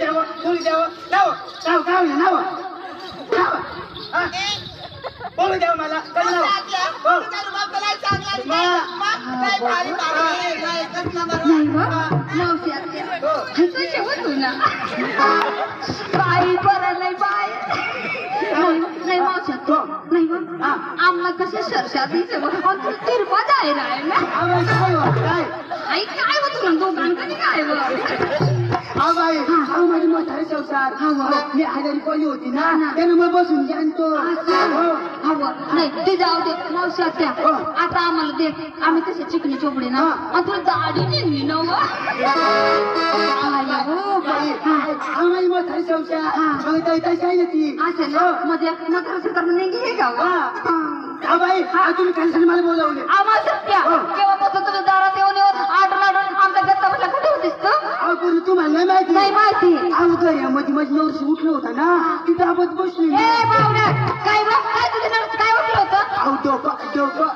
द्यावं बोलू द्यावं नाव नाव काय होईल नाव बोलू द्यावं मला काय नाव बाई बरं नाही बाय नाही मावशात नाही बघ आम्हाला कशा शर्षा दिसे तिरपा जाय राय ना आई काय होत तुला दोघांकडे काय हा बाई हा माझी म्हातारी संसार मी आजारी पडली होती ना त्यानं मग बसून जाणतो नाही ते जाऊ दे मावशात त्या आता आम्हाला दे आम्ही कसे चिकनी चोपडे ना आणि तुला दाढी निघली ना माझी म्हातारी संसार काही ती असेल ना मध्ये म्हातारा सरकार निघे का हा बाई तुम्ही कशासाठी मला बोलावले आम्हाला सत्या केव्हापासून तुझ्या दारात येऊन आठवडा आमचा गत्ता बसला कुठे होतीस तू तुम्हाला नाही नाही माहिती मध्ये माझी नवरशी उठलं होता ना तिथं आपण बसली काय तुझे नवस काय उठलं होतं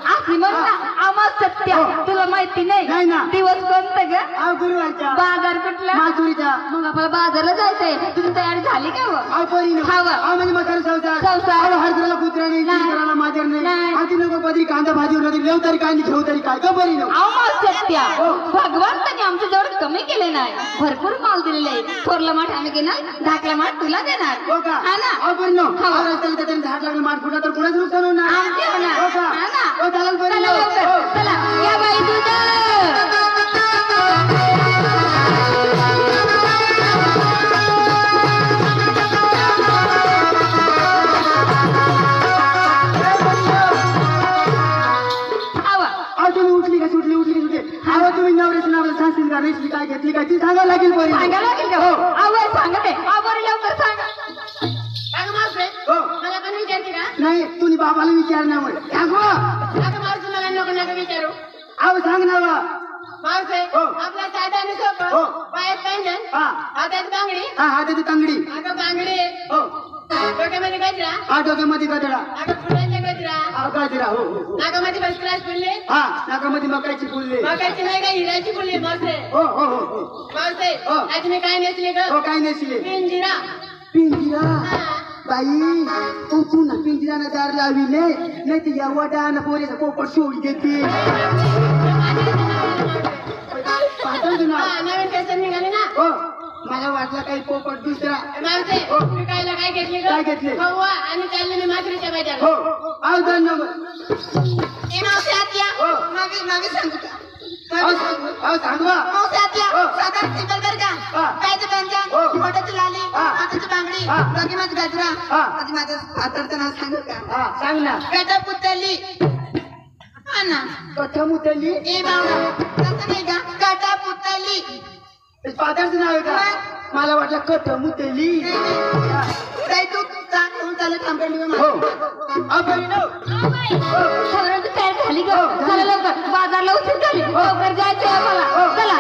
अशी म्हण ना आम्हाला सत्या तुला माहिती नाही ना दिवस कोणतं ग गुरुवारचा बाजार कुठला माथुरीचा मग आपल्याला बाजारला जायचंय तुझी तयारी झाली का म्हणजे म्हातारा संसार हरदराला कुत्रा नाही माझ्या नाही आधी नको पदरी कांदा भाजी लेव तरी काय घेऊ तरी काय का बरी सत्या भगवंताने आमच्या जवळ कमी केले नाही भरपूर माल दिलेले आहे थोरला माठ आम्ही घेणार धाकला माठ तुला देणार हा ना झाड लागलं माठ फुटा तर कुणाच नुकसान होणार चला या बाई तुझं तुम्ही नवऱ्याचं नाव सांगतील का रेशमी काय घेतली काय ती सांगायला लागेल सांगायला लागेल का आवड सांगते आवड लवकर सांग मला पण विचारते का नाही तुम्ही बाबाला विचारणार विचारू अहो सांग ना आपल्या साध्याने सोबत पायात पैंजण हातात बांगडी हातात तांगडी बांगडी डोक्यामध्ये गजरा डोक्यामध्ये गजरा फुलांच्या गजरा गजरा नाकामध्ये बसक्रास फुलले नाकामध्ये मकाईची फुलले मकाईची नाही का हिराची फुलली मावसे मावसे आज मी काय नेसले ग काय नेसले पिंजिरा बाई पुन्हा पिंजरानं दार लाविले नाही तर या वडानं पोरेचा पोपट सोडी देते नवीन पेशन निघाले ना मला वाटलं काही पोपट दुसरा मावसे विकायला काय घेतली काय घेतले हवा आणि चालले मी मात्रेच्या बाजार मावसे आत्या मागे सांगू का सांगवा मावसे आत्या साधारण सिंपल कर का कायचं पंचांग मोठ्याची लाली हाताची बांगडी बाकी माझी गजरा आधी माझं सातारचं नाव सांगू का सांग ना कटा पुतली हा ना कथा मुतली ए बावडा तसं नाही का कटा पुतली फादरचं नाव आहे का मला वाटलं कथ मुतली तू चालत कंप्लेंट तयार झाली ग चला लवकर बाजारला उशीर झाली लवकर जायचंय आम्हाला चला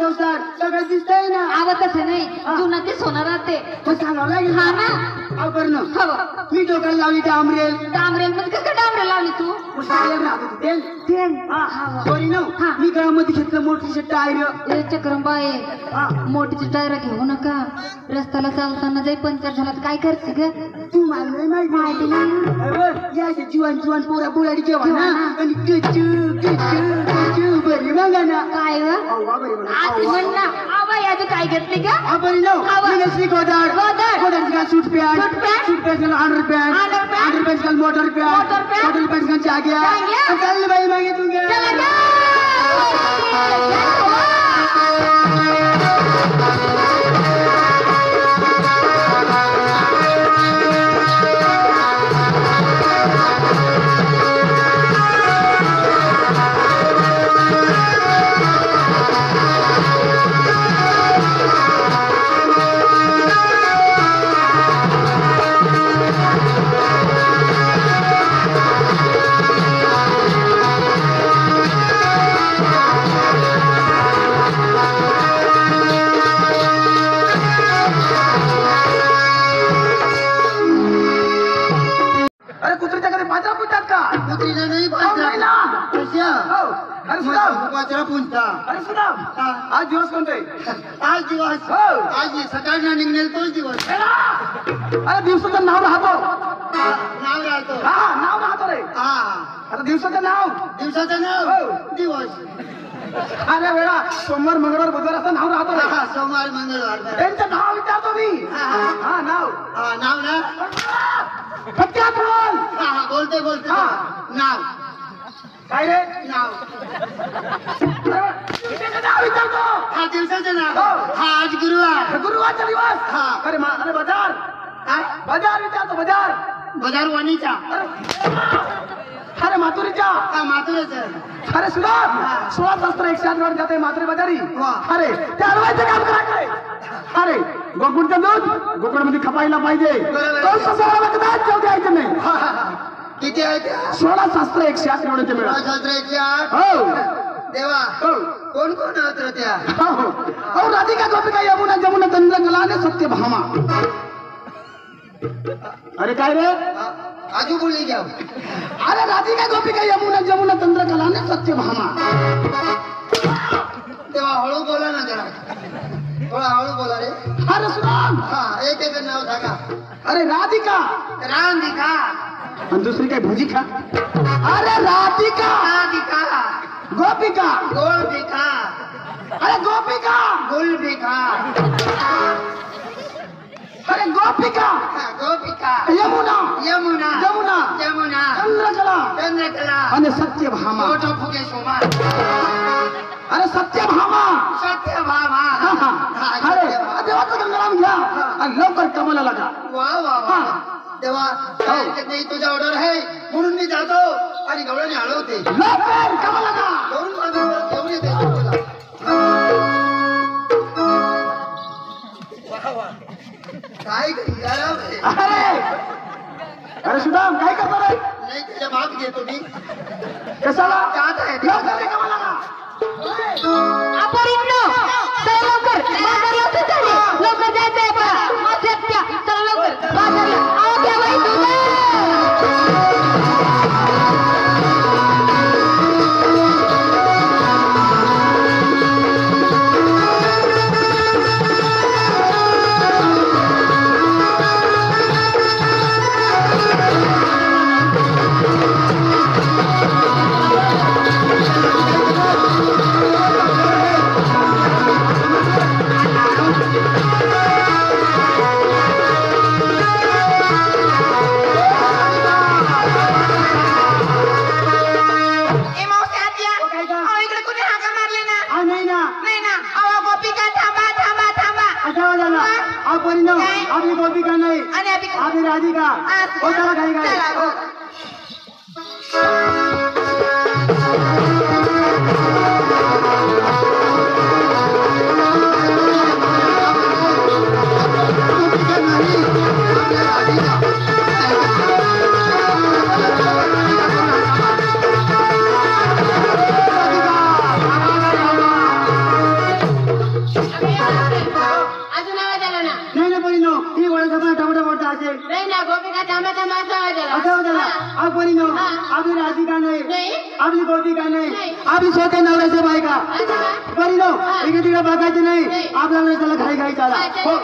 संसार सगळं दिसतंय ना आवतच नाही जुना ते सोनार राहते मग सांगावं लागेल हा ना मी डोक्याला लावली डांबरेल मध्ये कसं डांबरेल लावली तू मी गळ्यामध्ये घेतलं मोठी टायर चक्रंबाई मोठीची टायर घेऊ नका रस्त्याला चालताना जाई पंक्चर झाला तर काय करते ग तू मला माहिती नाही जीवन पोरा बोलाडी जेव्हा ना आणि बरी बघा ना काय म्हण ना काय घेतली का suit pant under pant motor pant जाग्या चालली बाई मागे तू पाहिजे नाही नाही ना. कशा हो. अरे सुदाम, वाचरा पुंजता अरे सुदाम, हा. आज दिवस कोणते? आज दिवस हो. आज सकाळला निघेल तोच दिवस अरे दिवसाचं नाव राहतो. नाव राहतो हा, नाव राहतो रे. हा आता दिवसाचं नाव. दिवसाचं नाव हो. दिवस अरे वेळा सोमवार मंगळवार बुधवार असं नाव राहतो रे. हा, सोमवार मंगळवार त्यांचं नाव विचारतो मी. हा, नाव. नाव ना पटक्यात बोल. हा, बोलते बोलते हा. नाव काय रे? नाव त्याचं नाव विचारतो. हा दिवसाचं नाव हो. हा आज गुरुवार गुरुवारचा दिवस. हा. अरे अरे बाजार. काय बाजार विचारतो, बाजार. बाजार वणीचा अरे माथुरीच्या. हा माथुरेचं अरे सुदाम, 16 शास्त्र 108 वर जाते मात्रे बाजारी. वा. अरे ते हलवायचं काम करायचंय. अरे गोकुळचं दूध गोकुळमध्ये खपायला पाहिजे. बरोबर. तो ससावाला कदाच जेव द्यायचं नाही. किती आहे त्या 16 शास्त्र 108 एवढे ते मिळालं. शास्त्राची आठ हो. देवा हो. कोण कोण होत रे त्या हो. अहो राधिका गोपिका यमुना जमुना चंद्रकला आणि सत्यभामा. अरे काय रे? आजू बोलली घ्या अरे राधिका गोपिका यमुना जमुना चंद्रकला आणि सत्यभामा. तेव्हा हळू बोला ना जरा थोडा हळू बोला रे अरे सुदाम. हा एक एक नाव सांगा अरे राधिका. राधिका आणि दुसरी काय भजिका. अरे राधिका. राधिका गोपिका. गोलबिका अरे गोपिका. गुलबिका अरे गोपिका. गोपिका यमुना. यमुना जमुना. यमुना चंद्रकला चंद्रकला आणि सत्यभामा. मोठो फुगे सोमा अरे सत्यभामा. सत्यभामा हा, हा. अरे देवाचं गंगाराम घ्या आणि लवकर कामाला लागा. वा वा वा तेव्हा नाही तुझा ऑर्डर आहे म्हणून मी जातो आणि गवळणी हळवते लवकर कामाला लागा. घेऊन माझ्यावर घेऊन येते तुला. काय गंगाराम आहे? अरे अरे सुदाम काय करतो रे? नाही त्याच्या माप घेतो मी कशाला? जात आहे लवकर कामाला लागा. अपरिज्ञ चला लवकर बाजारला तर चालले. लवकर जायचंय बघा माथ्यात त्या. चला लवकर बाजारला. आहो घ्या बाई तुझं. आपली गोपिका नाही आपली राधिका हो चला काही काय आपली राधिका नाही आपली गोपिका नाही आपली स्वतः नवऱ्याचे बायका परिणो इकडे तिकडे बघायचे नाही आपल्याला त्याला घाई घाई चाला हो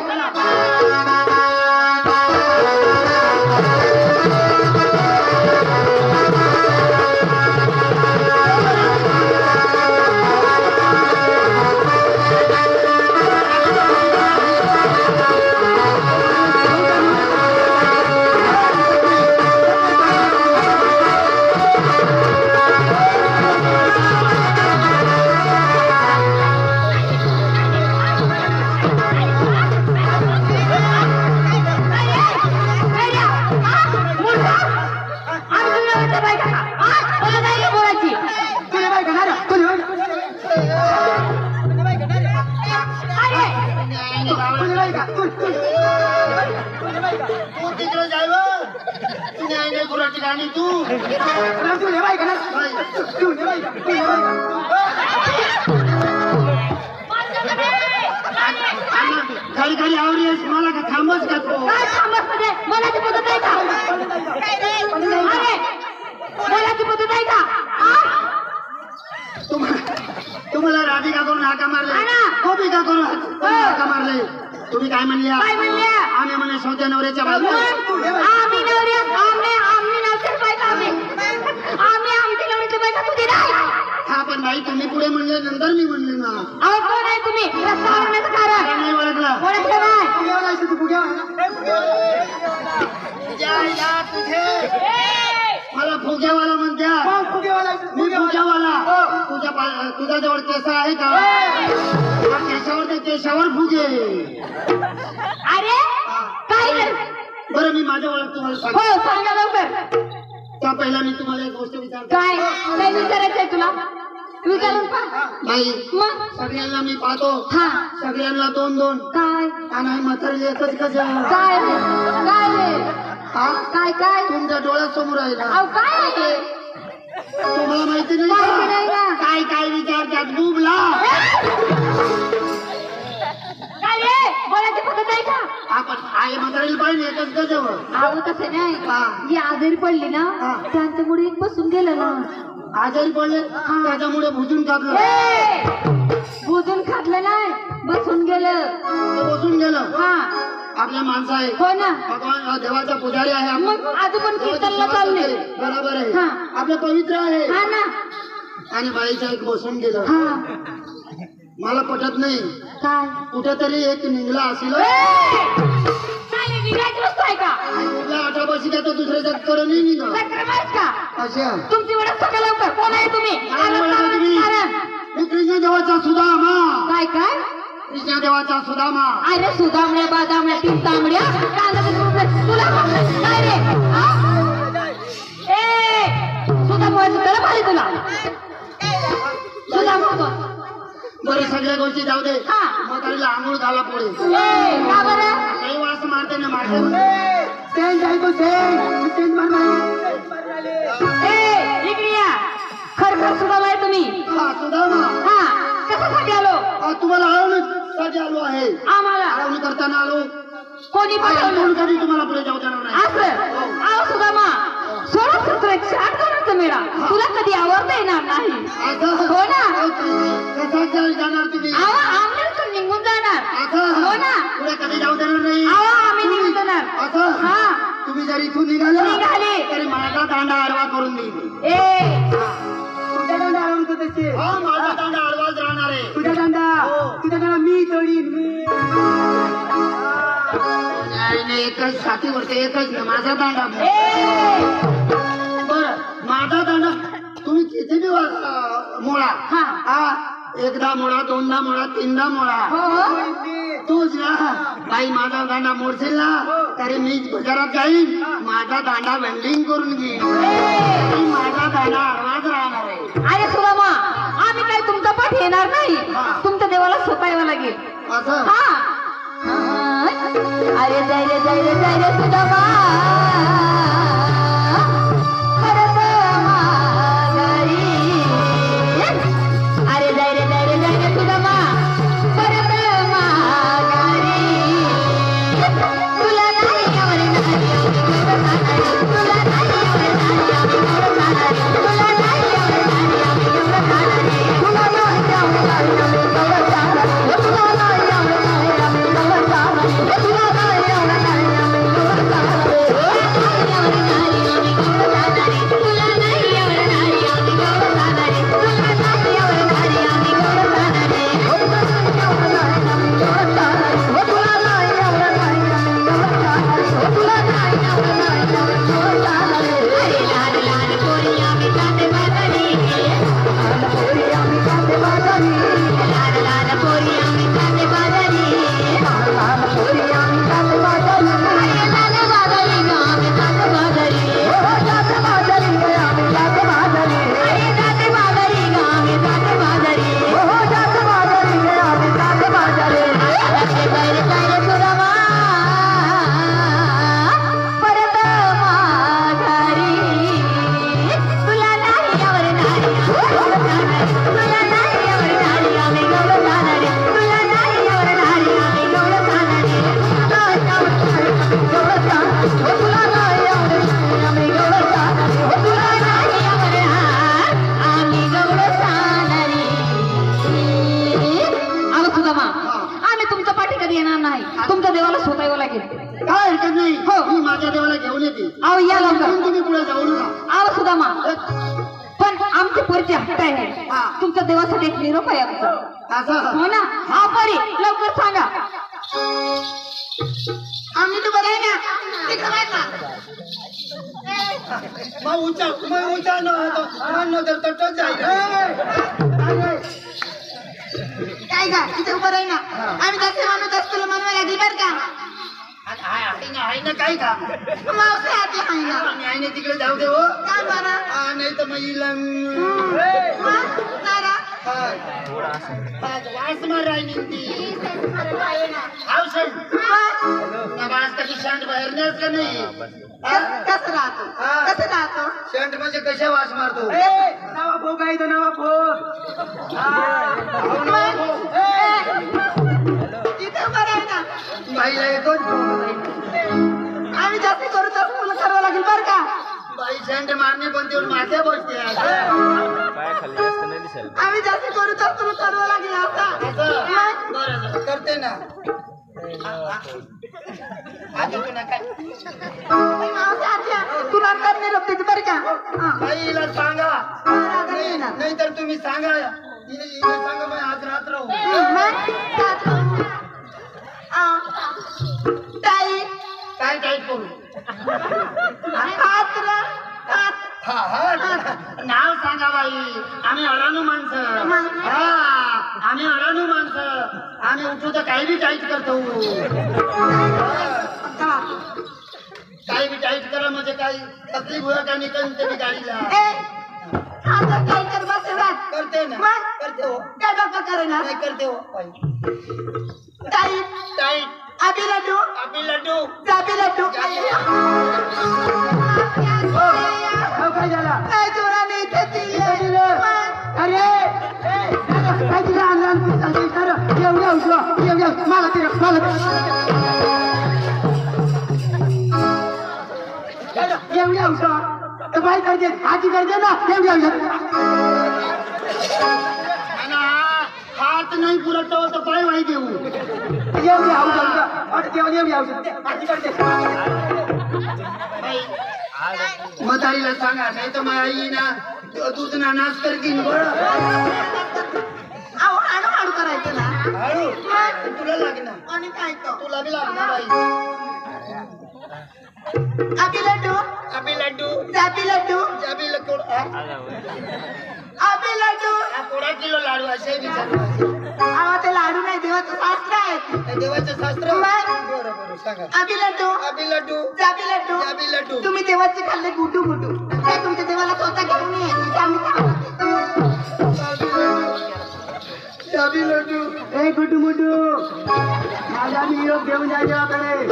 खाली खाली आवडी मला का थांबच का तू मला ती पद्धत आहे का? मला ती पद्धत आहे करून हाका मारले हा ना. कोबी का करून हाका मारले तुम्ही काय म्हणल्या काय म्हणल्या? आम्ही म्हणे सौत्या नवऱ्याच्या बाजूला आम्ही नवऱ्या आम्ही नवऱ्याच्या बायका आम्ही आमच्या नवऱ्याच्या बायका तुझी नाही. हा पण बाई तुम्ही पुढे म्हणले नंतर मी म्हणले ना अहो कोण आहे तुम्ही रस्ता ओळखण्याचं कारण नाही ओळखला ओळखलं नाही. मला फुग्यावाला म्हणत्या मी फुग्यावाला तुझ्या जवळ केस आहे का त्या केसावर ते केसावर फुगे अरे काय रे? बरं मी माझ्या ओळख तुम्हाला हो सांगतो सांगा लवकर. त्या पहिला मी तुम्हाला एक गोष्ट विचारतो काय काय विचारायचंय तुला विचारून पहा. बाई मग सगळ्यांना मी पाहतो हा सगळ्यांना 2-2 काय आणि म्हातारी एकच कसं काय रे काय रे हा काय काय तुमच्या डोळ्यासमोर आहे ना अहो काय आहे तुम्हाला माहिती नाही माहिती नाही का का? काय काय विचारतात बुबला काय रे बोलायची पद्धत आहे का? आपण आई म्हातारीला पाहिजे एकच गजवर अहो तसं नाही हा. जी आजारी पडली ना हा. त्यांच्यामुळे एक बसून गेलं ना आजारी पडले त्याच्यामुळे भुजून कापलं बुजून खातलं नाही बसून गेलं ते बसून गेलं हा आपल्या माणसं आहे हो ना भगवान देवाचा पुजारी आहे आपण. मग आजू पण कीर्तनला चालले बरोबर आहे हा. आपलं पवित्र आहे हा ना आणि बाईचा एक बसून गेलं हा मला पटत नाही काय कुठेतरी एक निघला असेल काय रे, निघायची वस्तू आहे का कुठल्या आठापाशी का तो दुसऱ्याच्या करून नाही निघा चक्रम आहेस का अशा तुमची ओळख सांगा लवकर कोण आहे तुम्ही काय ओळखा तुम्ही? कारण मी कृष्ण देवाचा सुदामा काय काय कृष्ण देवाचा सुदामा अरे सुदामड्या बादामड्या तीन तांबड्या तुला काय रे हा? ए सुदाम व्हायचं गरम आली तुला सुदाम होतो बरं सगळ्या गोष्टी जाऊ दे हा. म्हातारीला आंघोळ घाला पुढे ए का बरं काही वास मारते ना मारते ए इकडे या खरखर सुदाम आहे तुम्ही हा सुदामा हा कशासाठी आलो तुम्हाला आळवणीसाठी आलो आहे आम्हाला आळवणी करताना आलो कोणी पाठवलं कधी तुम्हाला पुढे जाऊ देणार नाही असं आहो सुदामा 16-17-108 जणांचा मेळा तुला कधी आवडता येणार नाही असं हो ना कसा जाणार तुम्ही आहो आम्ही निघून जाणार असं हो ना पुढे कधी जाऊ देणार नाही आहो आम्ही निघून जाणार असं हा तुम्ही जर इथून निघाले निघाले. तरी माझा दांडा आडवा करून देईल ए तुझ्या दांडा आडवतो तसे हो माझा दांडा आडवाच राहणार आहे तुझ्या दांडा मी तोडीन नाही एकच छातीवरती एकच ना माझा दांडा ए बर माझा दांडा तुम्ही किती दिवस मोळा हा. हा एकदा मोळा दोनदा मोळा तीनदा मोळा हो तूच ना बाई माझा दांडा मोडशील ना तरी मी बाजारात जाईन माझा दांडा वेल्डिंग करून घेईन आणि माझा दांडा आडवाच राहणार आहे अरे सुदामा आम्ही काय तुमचा पाठ येणार नाही तुमच्या देवाला स्वतः यावं लागेल असं हा अरे जाय रे सुदामा परत माघारी. अरे जाय रे सुदामा परत माघारी. तुला नाही यावर नाही तुला नाही यावर नाही तुला नाही यावर नाही तुला नाही यावर जमा पण आमचे परिचय हट्ट आहे तुमच्या देवासाठी एक निरोप आहे आमचा असं हो ना हा परी लवकर सांगा आम्ही तर बरं आहे ना तिकडे माहित ना मैं ऊंचा न होतो मन नजर तटत जाईल काय का तिथे उभं राही ना आम्ही जास्त माणूस असतो म्हणून लागली बरं का आहे ना काय काम मावशी आते आहे ना आम्ही आहे ना तिकडे जाऊ दे हो काय बरं नाही तर मग नारा वास मार राहिली ती औषध नमाज कधी शांत बाहेर नेस का नाही कसं राहतो शंट म्हणजे कशा वास मारतो नवा भो काय तो नवा भो तिथे उभं राही ना बाईला एकच आम्ही जास्त करू तर तुला करावं लागेल बरं का बाई शंट मारणे पण तेवढी माथे बसते आम्ही जास्त करू तर तुला करावं लागेल असं बरं करते ना मावशी आत्या तुला करणे रब्बीच बरं का बाईला सांगा नाही ना नाही तर तुम्ही सांगा हिने सांगा मग आज रात राहू काय टाईट करू नाव सांगा बाई आम्ही अडाणू माणसं आम्ही अडाणू माणसं आम्ही उठू तर काही बी टाईट करतो काही बी टाईट करा म्हणजे काही तकलीफ होय का नाही कोणत्या बी गाडीला करते ना करते हो नाही करते हो टाईट अभी लड्डू आपली लड्डू जाबी लड्डू काय झाला जोराने इथे दिले अरे काय तिला आणलं मला एवढ्या औषध तर बाई करते आजी करते ना एवढ्या हात नाही पुरत तर पाय वाई देऊ एवढी औषध एवढी औषध आजी करते म्हातारीला सांगा नाही तर माझ्या आई ना दूध ना नाश करतील अहो हळू करायचं ना हळू तुला लागणार आणि काय तो तुला बी लागणार बाई अभी लड्डू आपली लड्डू जाबी लड्डू जाबी अभी लड्डू कोडा किलो लाडू असे विचार अहो ते लाडू नाही देवाचं शास्त्र आहे देवाचं शास्त्र बरं सांगा अभी लड्डू आपली लड्डू जाबी लड्डू जाबी लड्डू तुम्ही देवाचे खाल्ले गुटू गुटू काय तुमच्या देवाला स्वतः घेऊन ये तिथे आम्ही खाऊ. जाबी लड्डू ए गुटू मुटू माझा निरोप घेऊन जा देवाकडे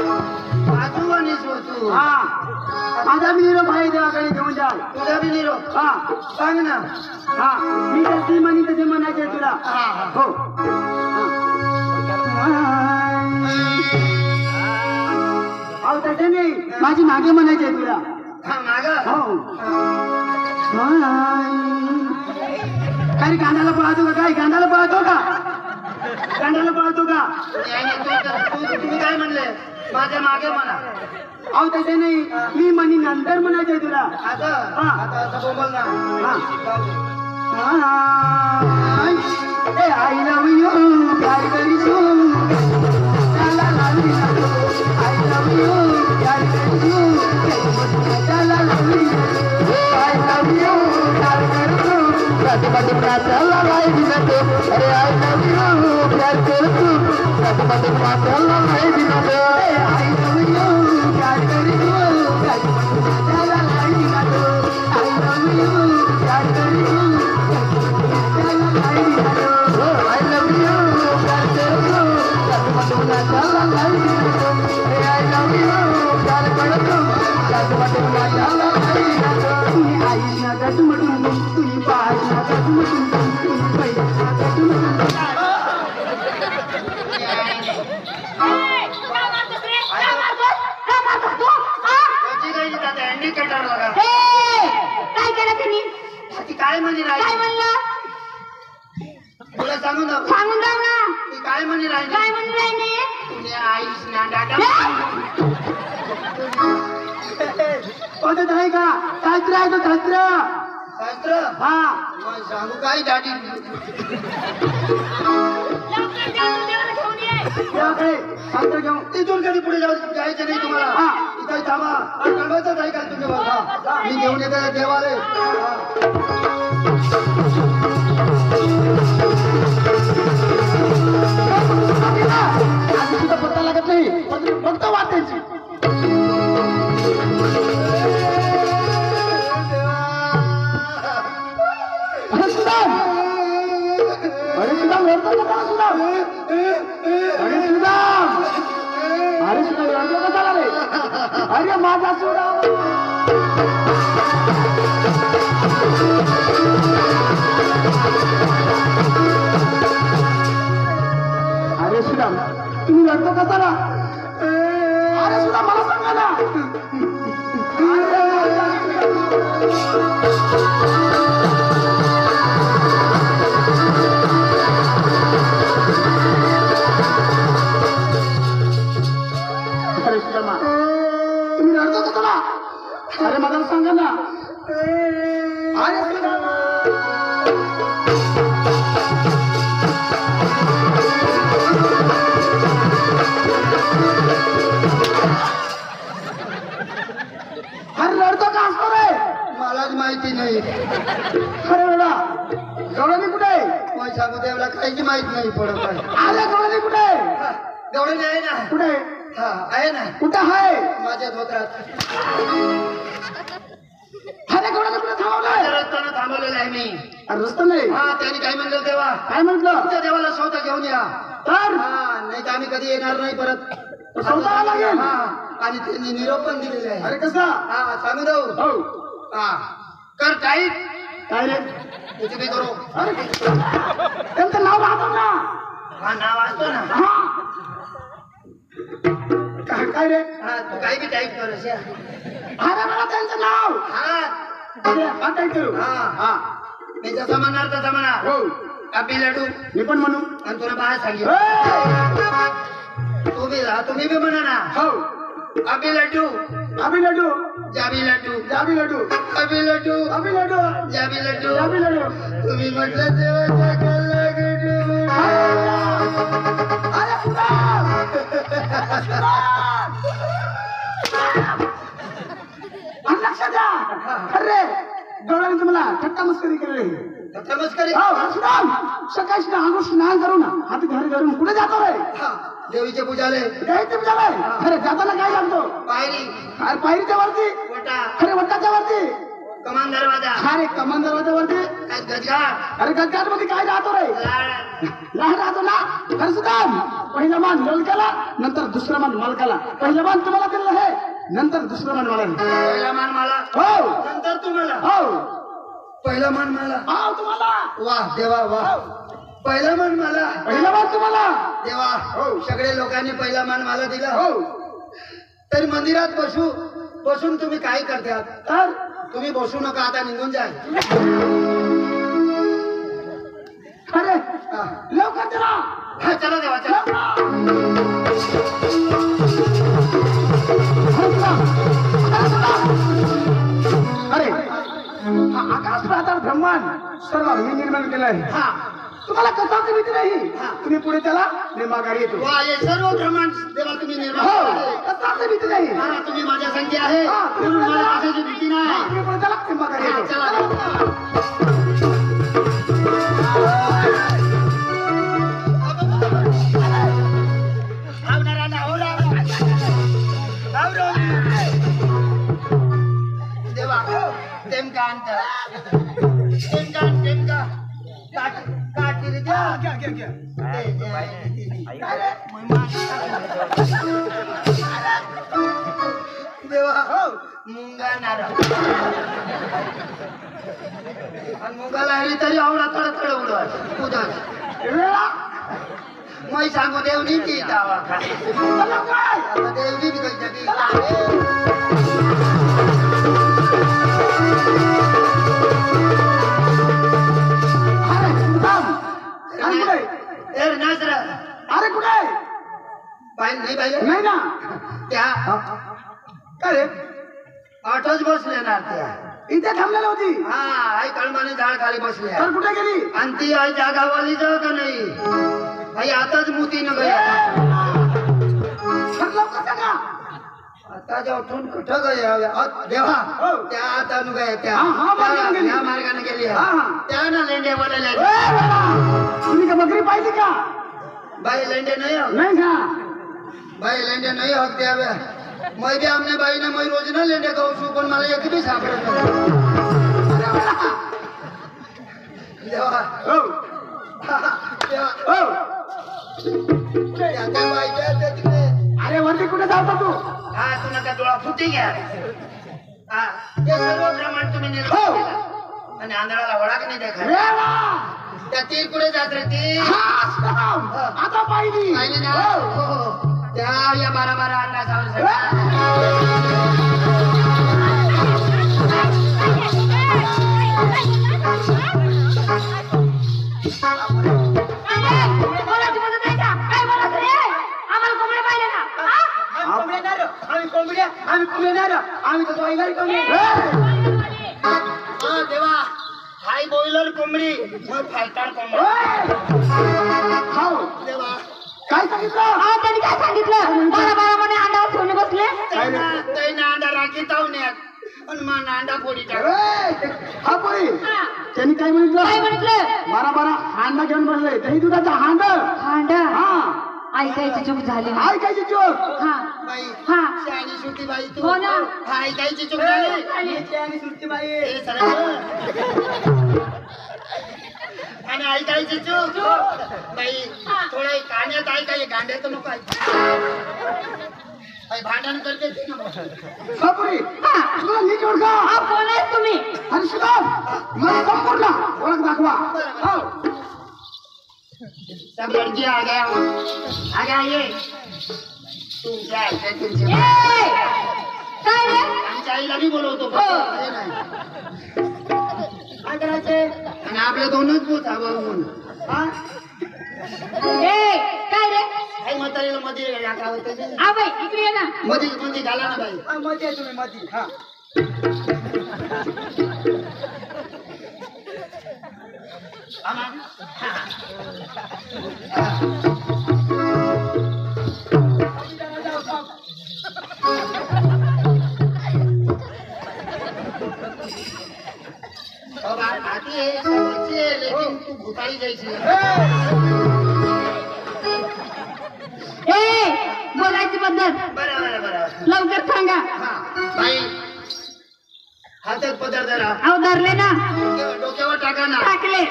वाचू आणि सोचू माझा बी निरोप आहे देवाकडे घेऊन जा तुझा बी निरोप सांग ना मी तर ती म्हणी तसे म्हणायचे तुला हो अहो तसे नाही माझी मागे म्हणायचे तुला हो काय गाण्याला पळतो का काय गाण्याला पळतो का गाण्याला पळतो का तुम्ही काय म्हणले माझ्या मागे म्हणा अहो तसे नाही मी म्हणी नंतर म्हणायचे तुला आई लव यू प्यार करीशू चला लावी आई लव यू प्यार करीशू चला लावी आई लव यू प्यार करीशू चला लावी अरे आई लव यू प्यार करीशू चला लावी आई लव यू प्यार करीशू चला लावी आई लव यू प्यार करीशू काय केलं त्यांनी काय म्हणजे काय म्हणलं तुला सांगू ना सांगून जाऊ ना ती काय म्हणजे राहिली काय म्हणून राहिले तुझ्या आईस ना डाटा पद्धत आहे का शास्त्र आहे तो शास्त्र शास्त्र हा मग सांगू काय दाढी त्याकडे शास्त्र घेऊन तिथून कधी पुढे जायचं नाही तुम्हाला हा. इथे थांबा कळवायचंच आहे का तुम्ही बघा मी घेऊन येतो देवाले आधी सुद्धा पत्ता लागत नाही फक्त वाटायची अरे सुदाम अरे सुदाम रडतो का सुदाम अरे सुदाम अरे सुदाम रडतो का झाला रे अरे माझा सुदाम अरे सुदाम तुम्ही रडतो का झाला अरे सुदाम मला सांगा ना अरे सुदामा तुम्ही रडतो का चला अरे मला सांगा ना अरे सुदामा अरे रडतो का असतो रे मलाच माहिती नाही अरे बेटा गवळणी कुठे आहे मग सांगू देवला काहीच माहित नाही पडत आहे अरे गवळणी कुठे आहे गवळणी आहे ना कुठे आहे? हा आहे ना कुठं आहे माझ्या धोत्रात अरे गवळणी कुठे थांबवलंय रस्त्यानं थांबवलेलं आहे मी अरे रस्ता नाही हा त्यांनी काय म्हणलं तेव्हा काय म्हटलं तुमच्या देवाला स्वतः घेऊन या तर हा नाही तर आम्ही कधी येणार नाही परत स्वतः लागेल हा आणि त्यांनी निरोप पण दिलेले आहे अरे कसा हा सांगू देऊ हो हा कर टाईट काय रे कुछ भी करो अरे त्यांचं नाव राहतो ना हा नाव असतो ना हा काय रे हा तू काही बी टाईप कर अशा. अरे मला त्यांचं नाव हा अरे आता करू हा. हा मी जसं म्हणणार तसं म्हणा हो आपली लड्डू मी पण म्हणू आणि तुला बाहेर सांगेल ए! तुम्ही बी म्हणा ना हो अभी लड्डू अभी लड्डू जाबी लड्डू जाबी लड्डू अभी लड्डू अभी लड्डू जाबी लड्डू जाबी लड्डू तुम्ही म्हटलं देवाच्या कल्ला गड्डू. अरे पुरा लक्षात द्या अरे डोळ्याने तुम्हाला थट्टा मस्करी केलेली नमस्कार हो सुदाम सकाळी सुद्धा अंघोळ स्नान करून हात घरी घरून कुठे जातो रे हा देवीचे पूजाले जायचं झालंय अरे जाताना काय लागतो पायरी अरे पायरीच्या वरती वटा अरे वट्टाच्या वरती कमान दरवाजा अरे कमान दरवाजा वरती गजगार अरे गटगाट मध्ये काय राहतो रे लाड लहान राहतो ना अरे सुदाम पहिला मान लोलक्याला नंतर दुसरा मान मालकाला पहिला मान तुम्हाला दिलेला आहे नंतर दुसरा मान मला पहिला मान मला हो नंतर तुम्हाला हो पहिला मान मला हो तुम्हाला वाह देवा वाह पहिला मान मला पहिला मान तुम्हाला देवा हो. सगळे लोकांनी पहिला मान मला दिला हो तरी मंदिरात बसून तुम्ही काय करतात तर तुम्ही बसू नका आता निघून जाय अरे हा. लवकर चला हा, चला देवा चला अरे हा आकाश पाताळ ब्रह्मांड सर्व मी निर्माण केलं आहे हा तुम्हाला कशाची भीती नाही तुम्ही पुढे चला मी माघारी येतो वा हे सर्व ब्रह्मांड देवा तुम्ही निर्माण हो केले. कशाची भीती नाही हा, तुम्ही माझ्या संख्य आहे हा, तुम्ही म्हणून मला चला. कशाची भीती नाही तुम्ही पुढे चला मी माघारी हा, येतो चला देवा तेमका अंतर तेमका काठी द्या देवा मुंगा नारळ आणि मुंगाला हरी तरी आवडा थोडं उडवा उदक वेळा मैं सांगू देवनी की दावा खा आता देवनी बी काही अरे सुदाम अरे कुठे ए नाजरा अरे कुठे पाहिजे नाही पाहिजे नाही ना त्या काय रे आठच बसले ना त्या इथे थांबलेली होती हा आई कळमाने झाड खाली बसले तर कुठे गेली आणि ती आई जागावाली जाऊ का नाही आई आताच मोती न गया तर लवकर सांगा आता जे उठून कुठं गया देवा त्या आता न गया त्या हा, हा, मार्गाने गेली. त्या मार्गाने गेली हा, हा. त्या ना लेंडे बोलायला ए, बाबा, तुम्ही का बकरी पाहिली का बाई लेंडे नाही हो नाही का बाई लेंडे नाही हो द्याव्या मैं भी आमने बाई ने मैं रोज ना लेंडे खाऊ छू पण मला एक बी सापडत नाही देवा हो देवा हो त्या बाईच्या तिकडे अरे वरती कुठे जाता तू हा तू नका डोळा फुटी घ्या हा ते सर्व प्रमाण तुम्ही निर्माण हो. केलं आणि आंधळाला वडाक नाही देखा रेवा त्या तीर कुठे जात रे ती हा, स्टॉप. आता पाहिली पाहिजे ना हो. हो. त्या या बारा बारा अंडा सावरसाठी. हा देवा हाय बॉयलर कोंबडी मग फायटार कोंबडी हो. देवा काय सांगितलं त्यांनी काय सांगितलं 12 मध्ये अंडावर ठेवून बसले तैना अंडा राखी तावण्यात पण मान अंडा फोडी टाक ए, हा पोरी त्यांनी काय काय म्हटलं म्हटलं बारा बारा हांडा घेऊन बसले दही दुधाचा हांड हांड हा ऐकायची चूक झाली ना. ऐकायची चोर हा बाई हा शहाणी सुट्टी बाई तू हो ना. हा ऐकायची चूक झाली आणि सुट्टी बाई हे सगळं. आणि ऐकायची चूक बाई थोडं कान्यात ऐकाय गांड्यात नको ऐक भांडण करते ती ना हा पोरी तुला नीट ओळखा हा कोण आहे तुम्ही आणि सुद्धा मला संपूर्ण ओळख दाखवा हो. सब लड़की आ गया ये तुमच्या तुमच्या ए! काय रे आमच्या आईला बी बोलवतो हे नाही. काय करायचे आणि आपले दोनच भूत हवा म्हणून ए काय रे आई म्हातारीला मध्ये आ बाई इकडे ये ना मध्ये मध्ये घाला ना बाई मध्ये तुम्ही मध्ये हा अब आती है बच्ची है लेकिन तू भूताई जैसी है ए बोलायची पद्धत बरोबर बरोबर लवकर सांगा हा बाई हातात पदर धरा अहो धरले ना डोक्यावर टाका ना टाकले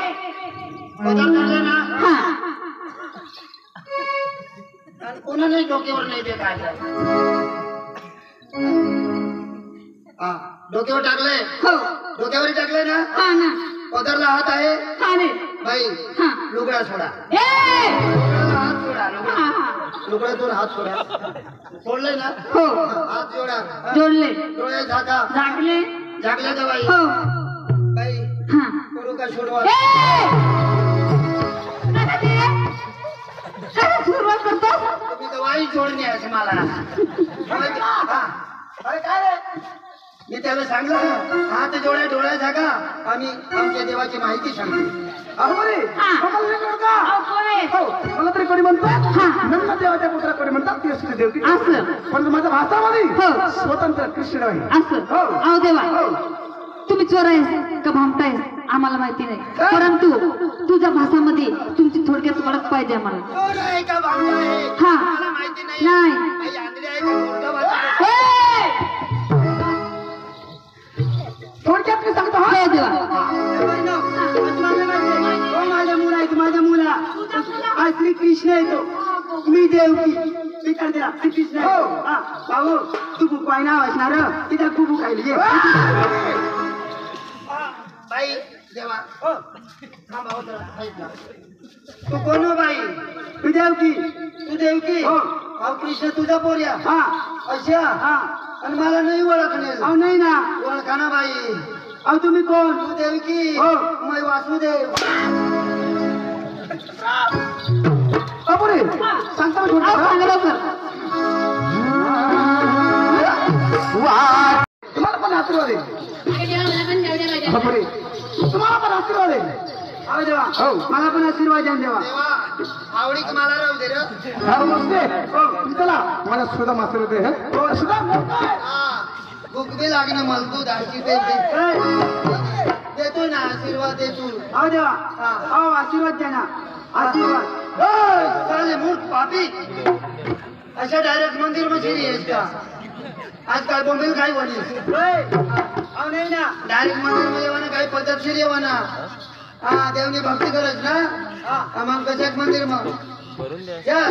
पदर धरले ना हा आणि कोणालाही डोक्यावर नाही देखायचं हा डोक्यावर टाकले हो डोक्यावर टाकले ना हा ना पदरला हात आहे हा रे बाई हा लुगडा सोडा ए लुगड्याला हात सोडा हा हा लुगड्यातून हात सोडा सोडले ना हो हात जोडा जोडले डोळे झाका झाकले झाकले का बाई हो बाई हा करू का सोडवा ए नका ते काय सुरुवात करतो तुम्ही तर वाई जोडणी आहे मला हा. अरे काय रे मी त्याला सांगलं हात जोडे डोळे झाका आम्ही आमच्या देवाची माहिती सांगतो अहो पोरी हा. मला नीट ओळखा अहो कोण आहे हो मला तरी कोणी म्हणतात हा. नंद देवाच्या पुत्रा कोणी म्हणतात ती असली देवती असं पण माझ्या भाषामध्ये हो. स्वतंत्र कृष्ण आहे असं हो. अहो देवा हो. तुम्ही चोर आहेस का भामटायस आम्हाला माहिती नाही परंतु तुझ्या भाषामध्ये तुमची थोडक्यात ओळख पाहिजे आम्हाला कोण आहे का भांडा आहे हा. मला माहिती नाही नाही. आई आंधळी आहे का मोठं वाचा ए! थोडक्यात मी सांगतो हा जय देवा माझ्या मुला आहे माझ्या मुला हा श्री कृष्ण आहे तो मी देवकी मी काय दिला श्री कृष्ण आहे तो. हा भाऊ तू बुकवाय नाव असणार तिथे खूप बुकायली बाई देवा थांबा हो जरा, ऐक ना. तू कोण हो बाई मी देवकी तू देवकी हो. अहो कृष्ण तुझा पोर्या हा अच्छा हा आणि मला नाही ओळखणे अहो नाही ना ओळखा ना बाई अहो तुम्ही कोण तू देवकी हो. मै वासुदेव बापुरे सांगतो मी अहो थोडं सांगा लवकर तुम्हाला आशीर्वाद आहे बापरे तुम्हाला पण आशीर्वाद आहे अहो देवा हो मला पण आशीर्वाद द्या देवा आवडीच मला राहू दे रे हा नमस्ते हो चला मला सुद्धा मास्तर होते हो सुद्धा भूक बी लागणं मला तू दाढी देतो ना आशीर्वाद देतो अहो देवा अहो आशीर्वाद द्या ना आशीर्वाद चाले मूर्ख पापी अशा डायरेक्ट मंदिर मध्ये येस का आजकाल बोंबेल काय वनी अहो नाही ना डायरेक्ट मंदिर मध्ये येवाना काही पद्धतशीर येवाना हा देवनी भक्ती करत ना हा मग कशाक मंदिर मग या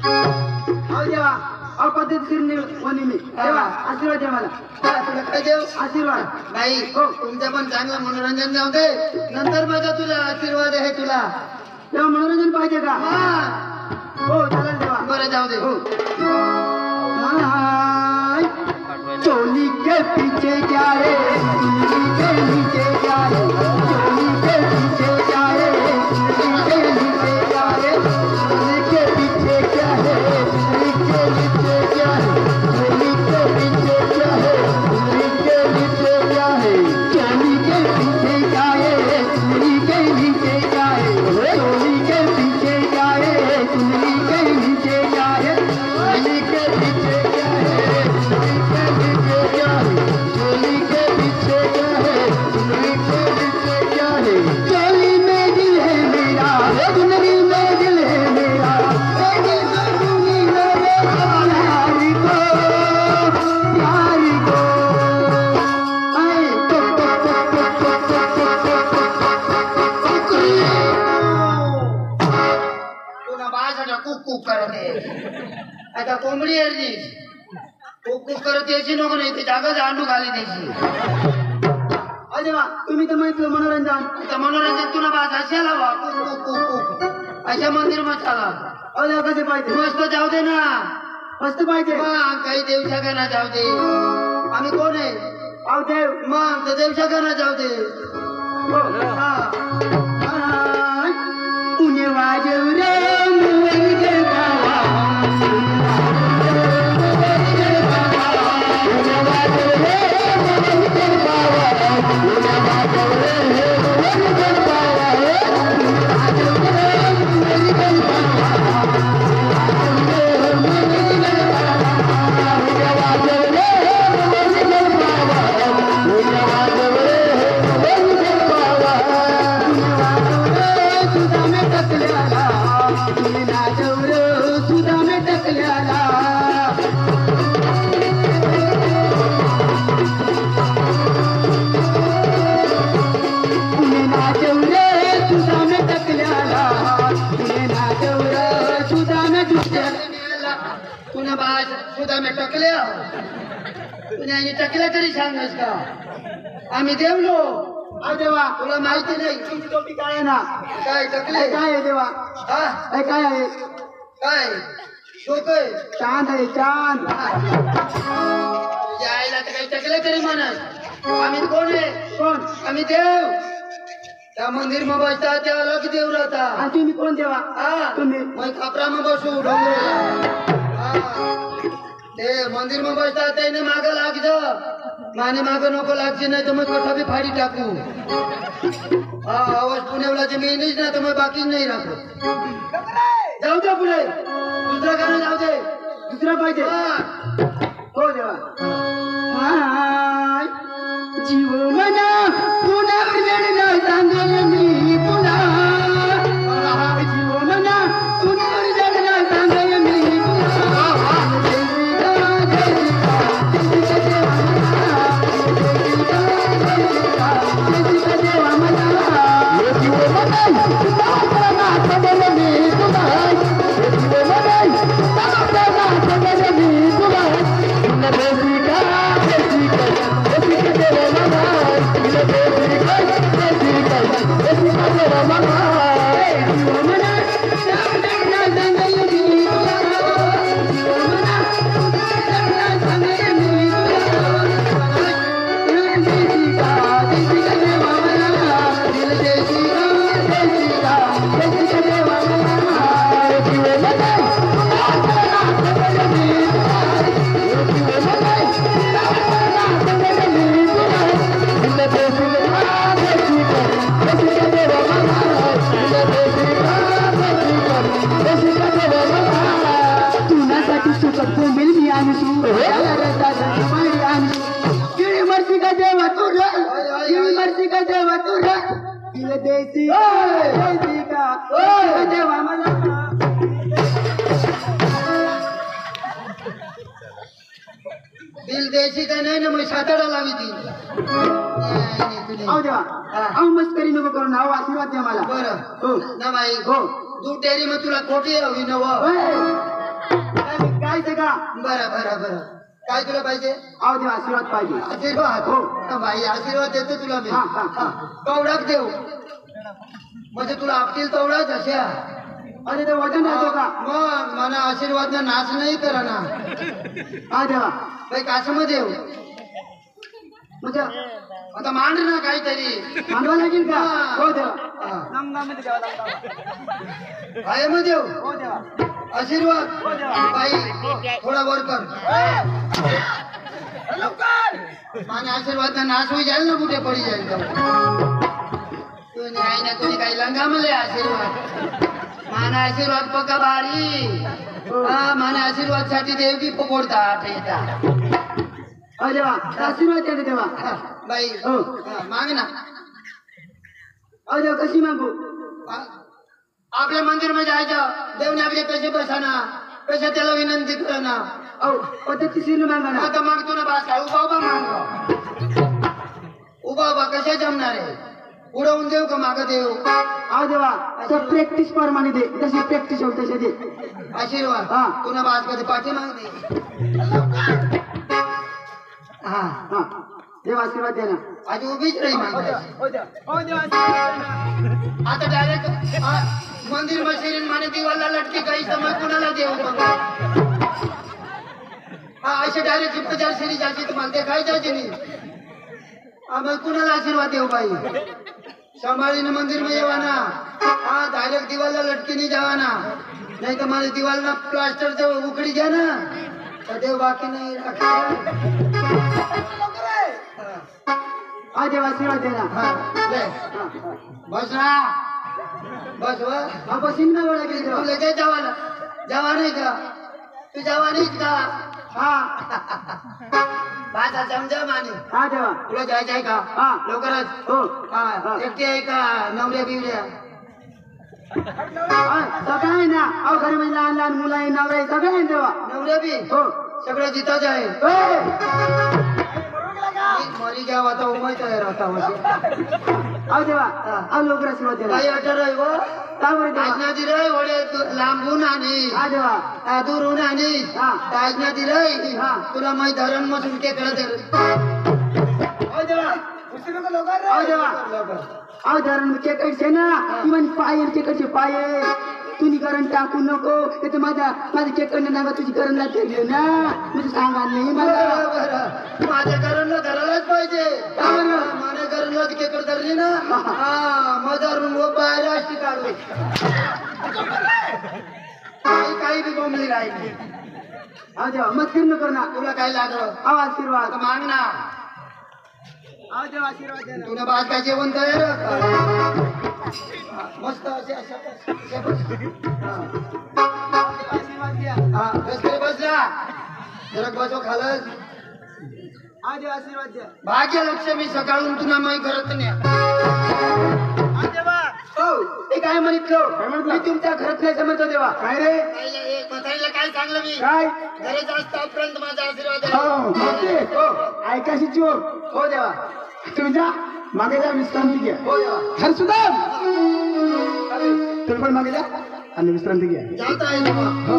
अहो देवा अहो पद्धतशीर वनी मी देवा आशीर्वाद द्या मला तुला काय देव आशीर्वाद नाही हो तुमचं पण चांगलं मनोरंजन जाऊ दे नंतर माझा तुला आशीर्वाद आहे तुला तेव्हा मनोरंजन पाहिजे का हा हो चालेल देवा बरं जाऊ दे हो चोली के पीछे क्या रे चोली के नीचे क्या रे चोली के पीछे क्या रे चोली के नीचे क्या रे चोली के पीछे क्या है चोली के नीचे क्या है चोली के पीछे क्या है चोली के नीचे क्या है चोली के पीछे क्या है चोली के नीचे क्या है चोली के पीछे क्या है चोली के नीचे क्या है चोली के पीछे क्या है चोली के पीछे क्या है चोली के पीछे क्या है चोली में दिल है मेरा चुनरी में दिल है मेरा दिल को दूंगी मेरे प्यारी को तुला बाळासाठी कुक कुक करत आहे आता कोंबडी आहे कुक कुक करत यायची नको नाही ते जागाच अंडू घाली द्यायची अरे वा तुम्ही तर म्हटलं मनोरंजन आता मनोरंजन तुला बाज असायला वा कुक कुक कुक कुक अशा मंदिर मध्ये चाला अरे कसे पाहिजे मस्त जाऊ दे ना मस्त पाहिजे मग काही देवशाखाना जाऊ दे आम्ही कोण आहे अहो देव मग तर देवशाखाना जाऊ दे हा पुणे वाजव रे मुंबई बाबा पुन्हा बाज सुद्धा मी टकल्या पुन्हा टकल्या तरी सांगस का आम्ही देवलो देवा तुला माहिती नाही तुमची टोपी काय आहे ना काय टकले काय आहे देवा हा काय आहे काय डोकं चांद आहे चांद तुझ्या आईला तर काही टकले तरी म्हणत आम्ही कोण आहे कोण आम्ही देव त्या मंदिर मग बसता त्या अलग देव राहता आणि तुम्ही कोण देवा हा तुम्ही मग खापरा मग बसू ते मंदिर मग बसता त्याने माग लागज माने माग नको लागचे नाही तर मग कठा बी फाडी टाकू हा आवाज पुण्यावलाचे मी नाहीच ना तर मग बाकीच नाही राखत जाऊ दे पुढे दुसरा गाणं जाऊ दे दुसरा पाहिजे हो देवा जीव मना पुन्हा वेळेला सांगेल मी तुला जीव मना पुन्हा वेळेला सांगेल मी तुला देसी देसी का देवा मला दिल देशी का नाही ना मग सातारा लावी ती अहो देवा अहो मस्करी नको करू ना अहो आशीर्वाद द्या मला बरं हो ना बाई हो तू टेरी मग तुला खोटी हवी नव काय ते का बरं बरं बरं काय तुला पाहिजे अहो देवा आशीर्वाद पाहिजे आशीर्वाद हो. ना बाई आशीर्वाद देतो तुला मी हा, हा, हा. कवडाक देऊ म्हणजे तुला आपतील तेवढाच अशा अरे ते वजन राहतो का मग मला आशीर्वाद ना नाच नाही करा ना हा देवा बाई कासम देऊ म्हणजे आता मांड ना काहीतरी मांडवा लागेल का हा. हो देवा आहे मग देऊ हो देवा आशीर्वाद बाई थोडा वर कर माने आशीर्वाद ना नाश होई जाईल ना कुठे पडी जाईल कोणी आहे ना कोणी काही लंगा मले आशीर्वाद माना आशीर्वाद पक्का भारी हा माना आशीर्वाद साठी देव की पकडतात अहो देवा आशीर्वाद द्या देवा बाई हो माग ना अहो देवा कशी मागू आपल्या मंदिर मध्ये जायचं देवने आपले कसे बसाना कशा त्याला विनंती करा अहो पद्धतशीर मागा ना आता मागतो ना बास काय उभा उभा माग उभा उभा कशा जमणार आहे उडवून देऊ का माग देऊ अहो देवा तर प्रॅक्टिस प्रमाणे दे जशी प्रॅक्टिस होईल तशी दे आशीर्वाद हा. पुन्हा बास कधी पाठी माग दे हा हा देवा आशीर्वाद द्या ना आधी उभीच राही मागायची हो देवा आता डायरेक्ट मंदिर मशिरीन माने दिवाला लटके काही समज कुणाला देऊ मग हा असे डायरेक्ट 50 सिरीज अशी तुम्हाला देखायची नाही मग कुणाला आशीर्वाद देऊ बाई सांभाळीने मंदिर में येवा ना हा डायरेक्ट दिवाला लटके नाही जावा ना नाही तर मला दिवाला प्लास्टर उकडी घ्या ना तर देव बाकी नाही हा देवा आशीर्वाद द्या ना हा ले. बस ना बस वा हा बसीन ना वेळा गेली तू लगेच जावा जावा नाही का तू जावा नाहीच का हा भाषा समजा माने हा देवा तुला जायचं आहे का हा. लवकरच हो हा एकटी आहे का नवऱ्या बिवऱ्या सगळं आहे ना अहो घरी म्हणजे लहान लहान मुलं आहे नवरा आहे सगळं आहे देवा नवऱ्या बी हो सगळं जिथंच आहे अहो मरी घ्या आता उमाय तयार होता देवा अहो लवकर आशीर्वाद द्या काही ना अटर आहे व काय बरं देवा ताजना दिलंय वडे लांबून आणि हा देवा दूरून आणि हा. ताजना दिलंय हा. तुला मै धरण मसून केकडं तर अहो देवा अहो देवा लवकर अहो धरण केकडचे ना इवन पायर केकडचे पाये तुम्ही करण टाकू नको ते माझ्या केकडनं नागा तुझी करण लागते ना म्हणजे सांगा नाही मला बरं, बरं. माझ्या घराला धरायलाच पाहिजे का बरं? माझ्या घराला केकड धरली ना हा माझा रूम बाहेर असती काढू काही बी बोंबली राहिली अहो देवा मत फिरणं कर ना तुला काय लागलं अहो आशीर्वाद आता माग ना अहो देवा आशीर्वाद द्या ना तुला बाद काय जेवण तयार मस्त असे अशा बस. आशीर्वाद द्या हा रस्ते बसला जरा बसो खालच अहो देवा आशीर्वाद द्या भाग्य लक्ष्मी सकाळून तुला मै करत नाही हो ते काय म्हणितलं मी तुमच्या घरात नाही समजतो देवा काय रे बतायला काय सांगलं मी काय घरी जास्तपर्यंत माझा आशीर्वाद आहे हो हो ऐकाशी चोर हो देवा तुम्ही जा मागे जा विश्रांती घ्या हो देवा हर सुदाम तुम्ही पण मागे जा आणि विश्रांती घ्या जात आहे देवा हो